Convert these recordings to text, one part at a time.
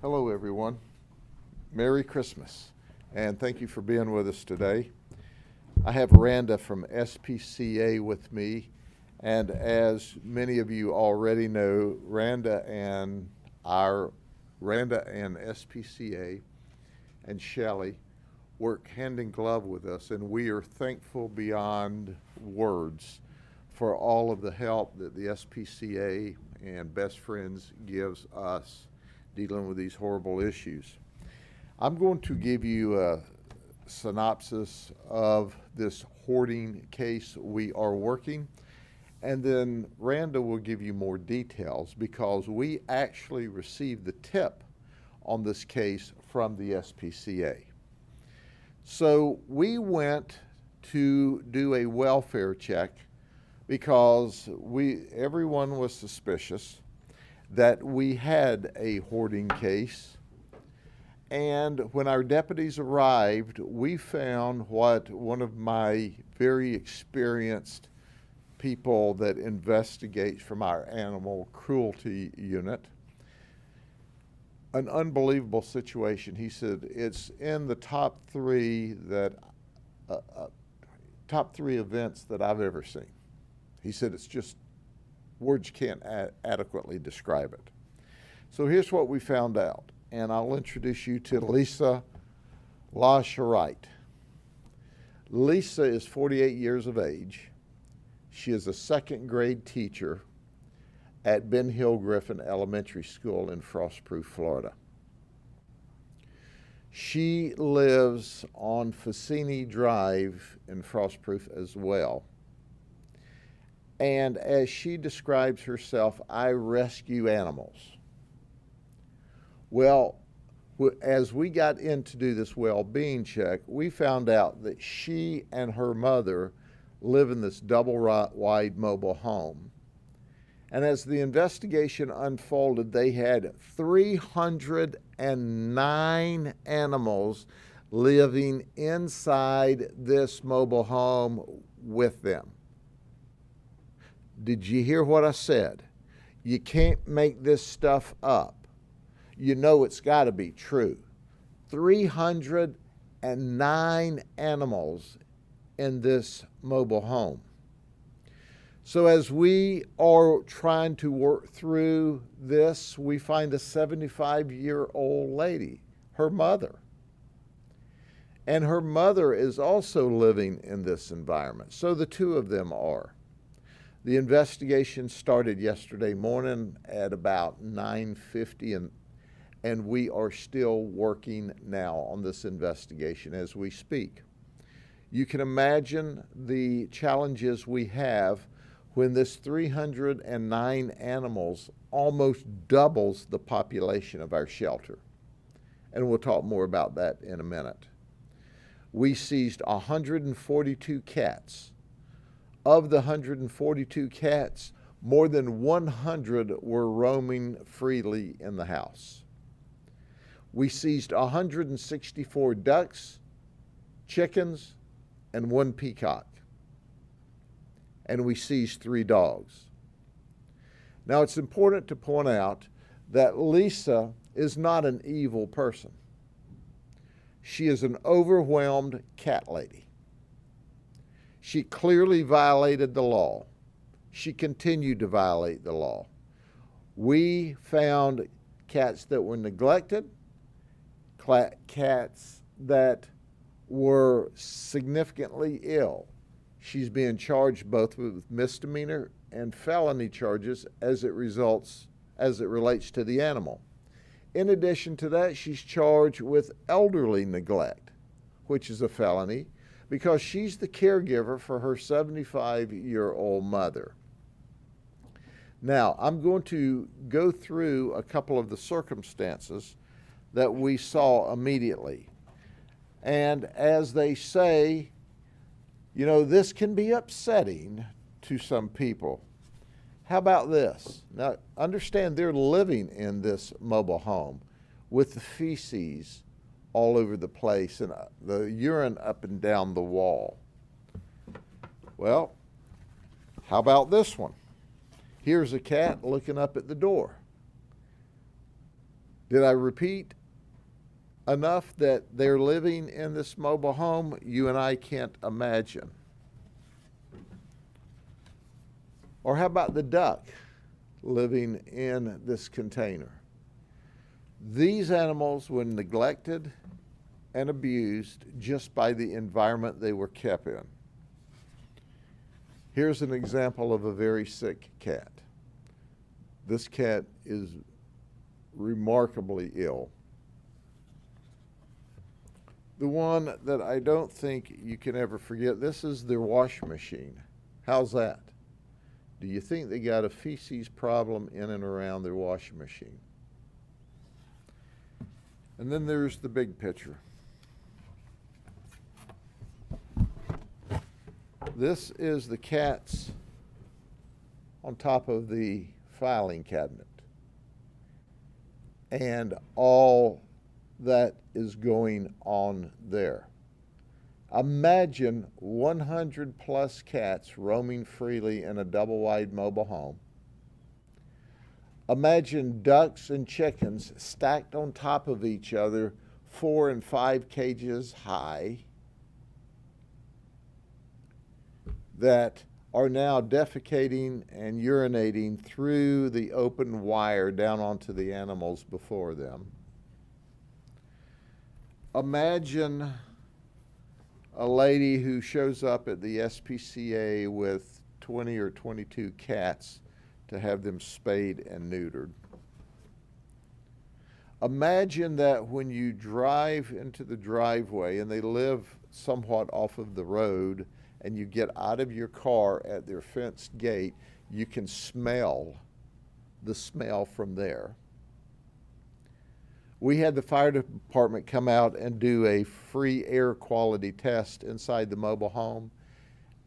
Hello, everyone. Merry Christmas, and thank you for being with us today. I have Randa from SPCA with me, and as many of you already know, Randa and SPCA and Shelley work hand in glove with us, and we are thankful beyond words for all of the help that the SPCA and Best Friends gives us dealing with these horrible issues. I'm going to give you a synopsis of this hoarding case we are working, and then Randa will give you more details because we actually received the tip on this case from the SPCA. So we went to do a welfare check because everyone was suspicious that we had a hoarding case. And when our deputies arrived, we found what one of my very experienced people that investigates from our animal cruelty unit, an unbelievable situation. He said it's in the top three events that I've ever seen. He said it's just words can't adequately describe it. So here's what we found out, and I'll introduce you to Lisa LaCharite. Lisa is 48 years of age. She is a second grade teacher at Ben Hill Griffin Elementary School in Frostproof, Florida. She lives on Facini Drive in Frostproof as well. And as she describes herself, I rescue animals. Well, as we got in to do this well-being check, we found out that she and her mother live in this double-wide mobile home. And as the investigation unfolded, they had 309 animals living inside this mobile home with them. Did you hear what I said? You can't make this stuff up. You know it's got to be true. 309 animals in this mobile home. So as we are trying to work through this, we find a 75-year-old lady, her mother. And her mother is also living in this environment. So the two of them are. The investigation started yesterday morning at about 9:50, and we are still working now on this investigation as we speak. You can imagine the challenges we have when this 309 animals almost doubles the population of our shelter. And we'll talk more about that in a minute. We seized 142 cats. Of the 142 cats, more than 100 were roaming freely in the house. We seized 164 ducks, chickens, and 1 peacock. And we seized 3 dogs. Now, it's important to point out that Lisa is not an evil person. She is an overwhelmed cat lady. She clearly violated the law. She continued to violate the law. We found cats that were neglected, cats that were significantly ill. She's being charged both with misdemeanor and felony charges as it relates to the animal. In addition to that, she's charged with elderly neglect, which is a felony, because she's the caregiver for her 75-year-old mother. Now, I'm going to go through a couple of the circumstances that we saw immediately. And as they say, you know, this can be upsetting to some people. How about this? Now, understand they're living in this mobile home with the feces all over the place and the urine up and down the wall. Well, how about this one? Here's a cat looking up at the door. Did I repeat enough that they're living in this mobile home? You and I can't imagine. Or how about the duck living in this container? These animals were neglected and abused just by the environment they were kept in. Here's an example of a very sick cat. This cat is remarkably ill. The one that I don't think you can ever forget, this is their washing machine. How's that? Do you think they got a feces problem in and around their washing machine? And then there's the big picture. This is the cats on top of the filing cabinet, and all that is going on there. Imagine 100 plus cats roaming freely in a double-wide mobile home. Imagine ducks and chickens stacked on top of each other, 4 and 5 cages high, that are now defecating and urinating through the open wire down onto the animals before them. Imagine a lady who shows up at the SPCA with 20 or 22 cats to have them spayed and neutered. Imagine that when you drive into the driveway, and they live somewhat off of the road, and you get out of your car at their fenced gate, you can smell the smell from there. We had the fire department come out and do a free air quality test inside the mobile home,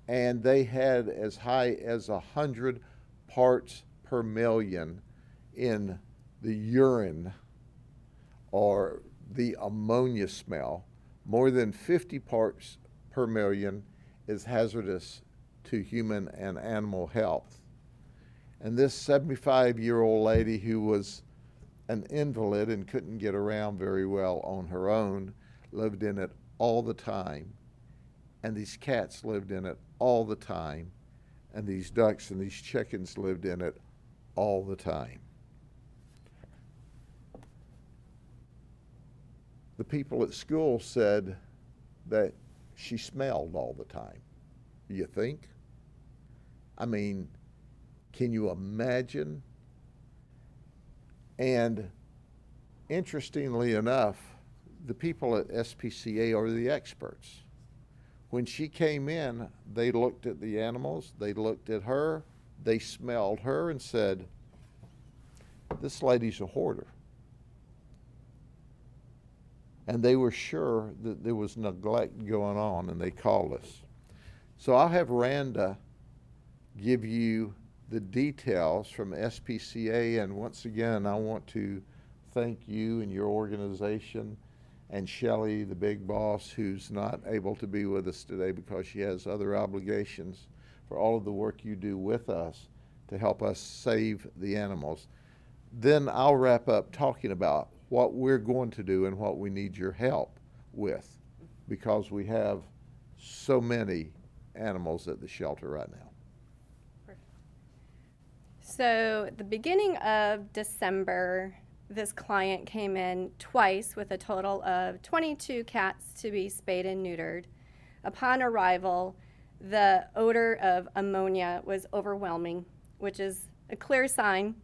and they had as high as 100 parts per million in the urine or the ammonia smell. More than 50 parts per million is hazardous to human and animal health. And this 75-year-old lady who was an invalid and couldn't get around very well on her own lived in it all the time. And these cats lived in it all the time. And these ducks and these chickens lived in it all the time. The people at school said that she smelled all the time. You think? I mean, can you imagine? And interestingly enough, the people at SPCA are the experts. When she came in, they looked at the animals, they looked at her, they smelled her and said, this lady's a hoarder. And they were sure that there was neglect going on, and they called us. So I'll have Randa give you the details from SPCA, and once again, I want to thank you and your organization and Shelley, the big boss, who's not able to be with us today because she has other obligations, for all of the work you do with us to help us save the animals. Then I'll wrap up talking about what we're going to do and what we need your help with, because we have so many animals at the shelter right now. Perfect. So at the beginning of December, this client came in twice with a total of 22 cats to be spayed and neutered. Upon arrival, the odor of ammonia was overwhelming, which is a clear sign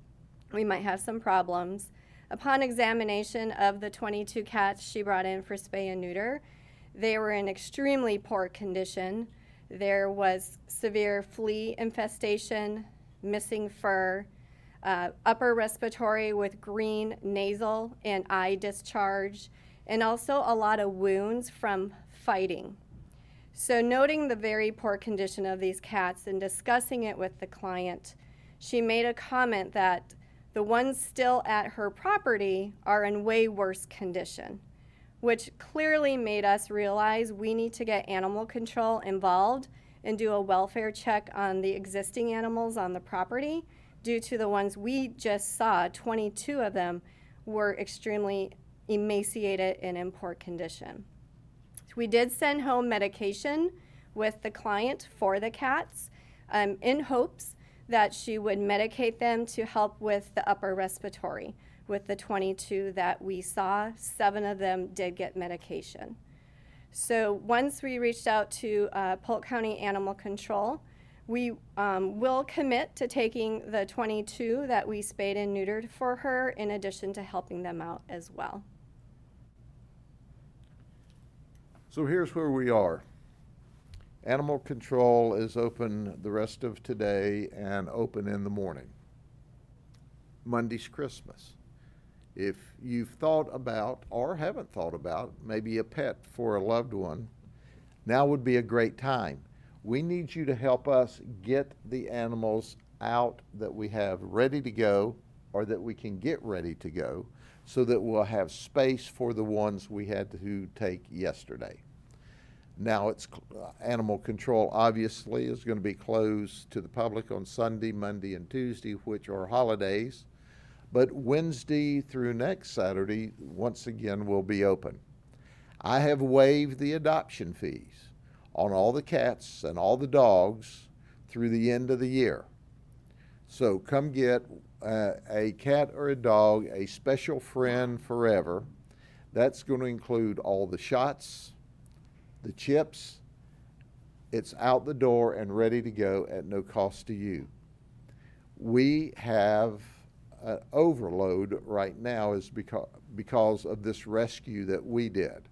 we might have some problems. Upon examination of the 22 cats she brought in for spay and neuter, they were in extremely poor condition. There was severe flea infestation, missing fur, upper respiratory with green nasal and eye discharge, and also a lot of wounds from fighting. So noting the very poor condition of these cats and discussing it with the client, she made a comment that the ones still at her property are in way worse condition, which clearly made us realize we need to get animal control involved and do a welfare check on the existing animals on the property, due to the ones we just saw, 22 of them, were extremely emaciated and in poor condition. We did send home medication with the client for the cats in hopes that she would medicate them to help with the upper respiratory. With the 22 that we saw, 7 of them did get medication. So once we reached out to Polk County Animal Control, we will commit to taking the 22 that we spayed and neutered for her, in addition to helping them out as well. So here's where we are. Animal control is open the rest of today and open in the morning. Monday's Christmas. If you've thought about or haven't thought about maybe a pet for a loved one, now would be a great time. We need you to help us get the animals out that we have ready to go or that we can get ready to go so that we'll have space for the ones we had to take yesterday. Now it's animal control obviously is going to be closed to the public on Sunday, Monday, and Tuesday, which are holidays. But Wednesday through next Saturday, once again, will be open. I have waived the adoption fees on all the cats and all the dogs through the end of the year. So come get a cat or a dog, a special friend forever. That's going to include all the shots, the chips. It's out the door and ready to go at no cost to you. We have an overload right now is because of this rescue that we did.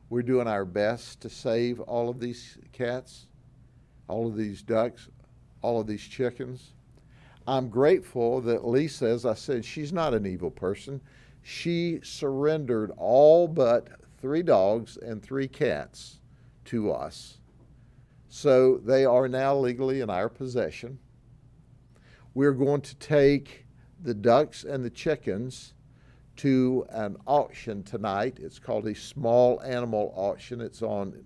We're doing our best to save all of these cats, all of these ducks, all of these chickens. I'm grateful that Lisa, as I said, she's not an evil person. She surrendered all but 3 dogs and 3 cats to us. So they are now legally in our possession. We're going to take the ducks and the chickens to an auction tonight. It's called a small animal auction. It's on,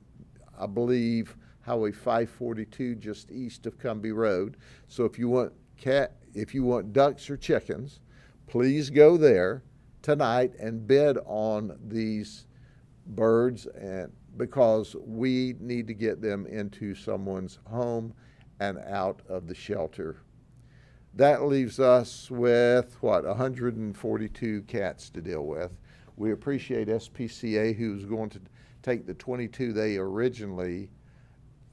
I believe, Highway 542 just east of Cumbie Road. So if you want ducks or chickens, please go there tonight and bid on these birds, and because we need to get them into someone's home and out of the shelter. That leaves us with, 142 cats to deal with. We appreciate SPCA, who's going to take the 22 they originally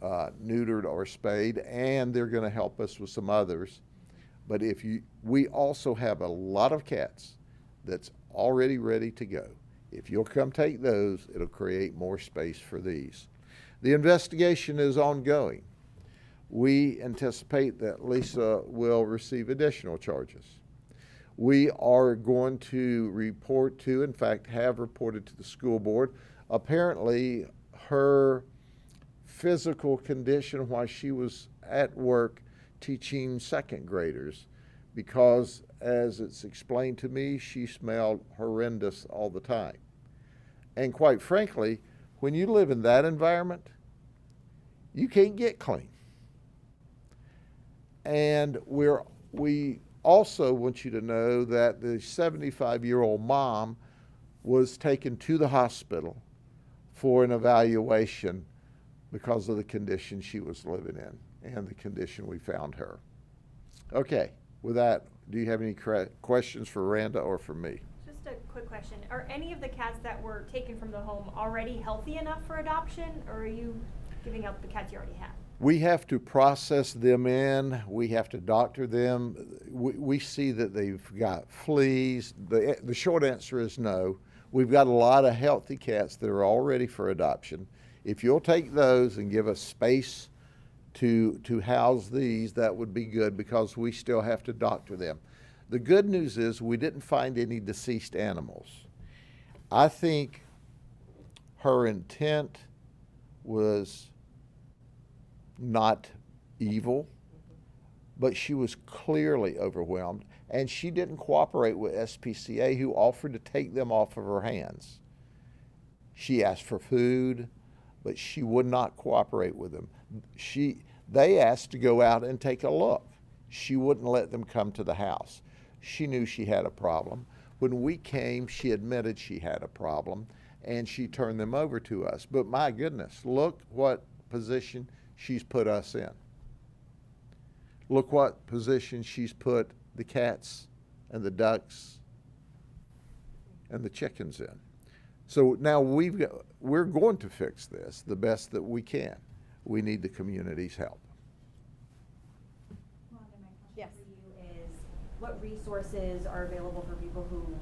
neutered or spayed, and they're going to help us with some others. But we also have a lot of cats that's already ready to go. If you'll come take those, it'll create more space for these. The investigation is ongoing. We anticipate that Lisa will receive additional charges. We are going to report to, in fact, have reported to the school board. Apparently, her physical condition while she was at work teaching second graders, because as it's explained to me, she smelled horrendous all the time. And quite frankly, when you live in that environment, you can't get clean. And we also want you to know that the 75-year-old mom was taken to the hospital for an evaluation because of the condition she was living in and the condition we found her. Okay, with that, do you have any questions for Randa or for me? Just a quick question. Are any of the cats that were taken from the home already healthy enough for adoption, or are you giving up the cats you already have? We have to process them in. We have to doctor them. We see that they've got fleas. The short answer is no. We've got a lot of healthy cats that are all ready for adoption. If you'll take those and give us space to house these, that would be good, because we still have to doctor them. The good news is we didn't find any deceased animals. I think her intent was not evil, but she was clearly overwhelmed, and she didn't cooperate with SPCA, who offered to take them off of her hands. She asked for food, but she would not cooperate with them. They asked to go out and take a look. She wouldn't let them come to the house. She knew she had a problem. When we came, she admitted she had a problem, and she turned them over to us. But my goodness, look what position she's put us in. Look what position she's put the cats and the ducks and the chickens in. So now we're going to fix this the best that we can. We need the community's help. Rhonda, my question Yes. for you is, what resources are available for people who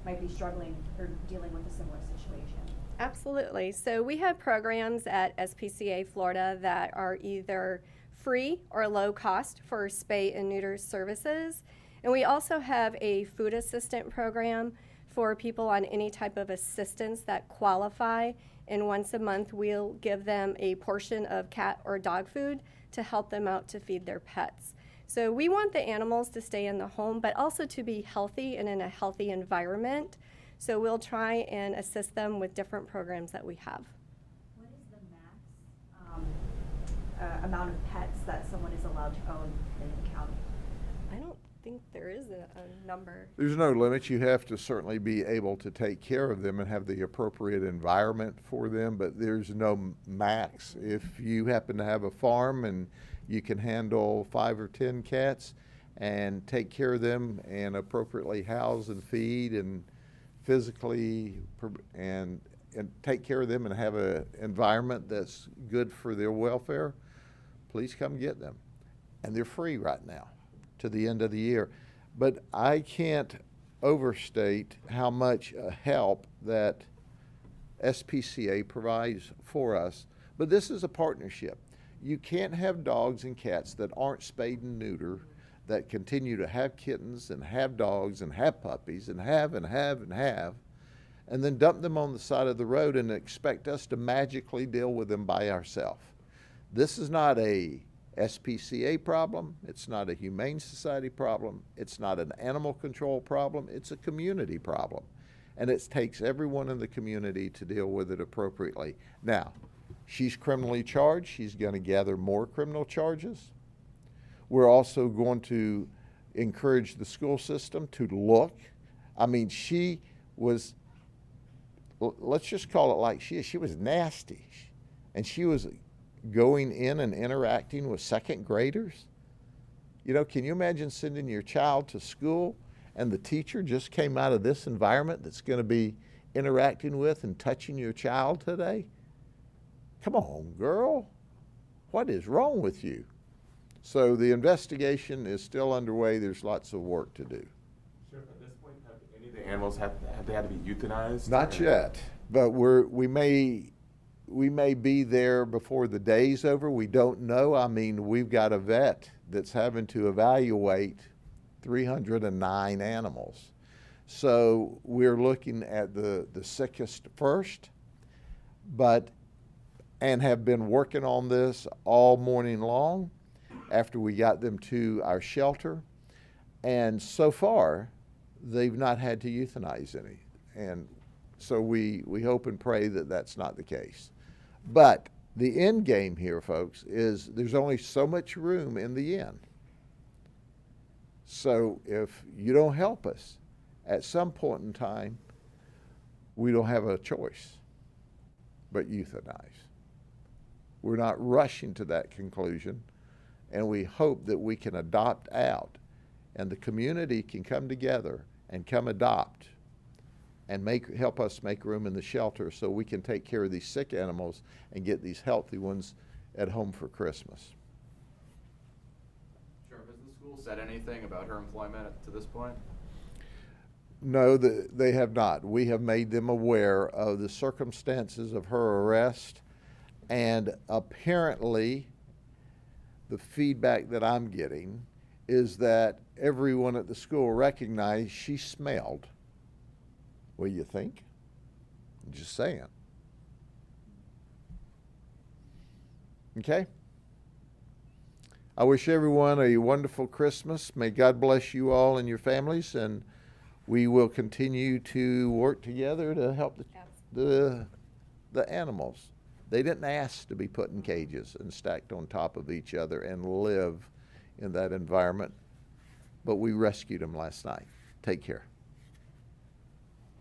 might be struggling or dealing with a similar situation? Absolutely. So we have programs at SPCA Florida that are either free or low cost for spay and neuter services. And we also have a food assistant program for people on any type of assistance that qualify. And once a month, we'll give them a portion of cat or dog food to help them out to feed their pets. So we want the animals to stay in the home, but also to be healthy and in a healthy environment. So we'll try and assist them with different programs that we have. What is the max amount of pets that someone is allowed to own in the county? I don't think there is a number. There's no limit. You have to certainly be able to take care of them and have the appropriate environment for them, but there's no max. If you happen to have a farm and you can handle 5 or 10 cats and take care of them and appropriately house and feed and physically and take care of them and have an environment that's good for their welfare, please come get them. And they're free right now to the end of the year. But I can't overstate how much help that SPCA provides for us. But this is a partnership. You can't have dogs and cats that aren't spayed and neutered, that continue to have kittens and have dogs and have puppies and have, and then dump them on the side of the road and expect us to magically deal with them by ourselves. This is not a SPCA problem. It's not a Humane Society problem. It's not an animal control problem. It's a community problem. And it takes everyone in the community to deal with it appropriately. Now, she's criminally charged. She's going to gather more criminal charges. We're also going to encourage the school system to look. I mean, she was, let's just call it like she is. She was nasty. And she was going in and interacting with second graders. You know, can you imagine sending your child to school and the teacher just came out of this environment that's going to be interacting with and touching your child today? Come on, girl. What is wrong with you? So the investigation is still underway. There's lots of work to do. Sheriff, at this point, have any of the animals have they had to be euthanized? Not yet, but we may be there before the day's over. We don't know. I mean, we've got a vet that's having to evaluate 309 animals. So we're looking at the sickest first, and have been working on this all morning long after we got them to our shelter. And so far, they've not had to euthanize any. And so we hope and pray that that's not the case. But the end game here, folks, is there's only so much room in the inn. So if you don't help us, at some point in time, we don't have a choice but euthanize. We're not rushing to that conclusion, and we hope that we can adopt out, and the community can come together and come adopt and help us make room in the shelter so we can take care of these sick animals and get these healthy ones at home for Christmas. Sheriff, has the school said anything about her employment to this point? No, they have not. We have made them aware of the circumstances of her arrest, and apparently the feedback that I'm getting is that everyone at the school recognized she smelled. What do you think? I'm just saying. Okay? I wish everyone a wonderful Christmas. May God bless you all and your families, and we will continue to work together to help the animals. They didn't ask to be put in cages and stacked on top of each other and live in that environment, but we rescued them last night. Take care.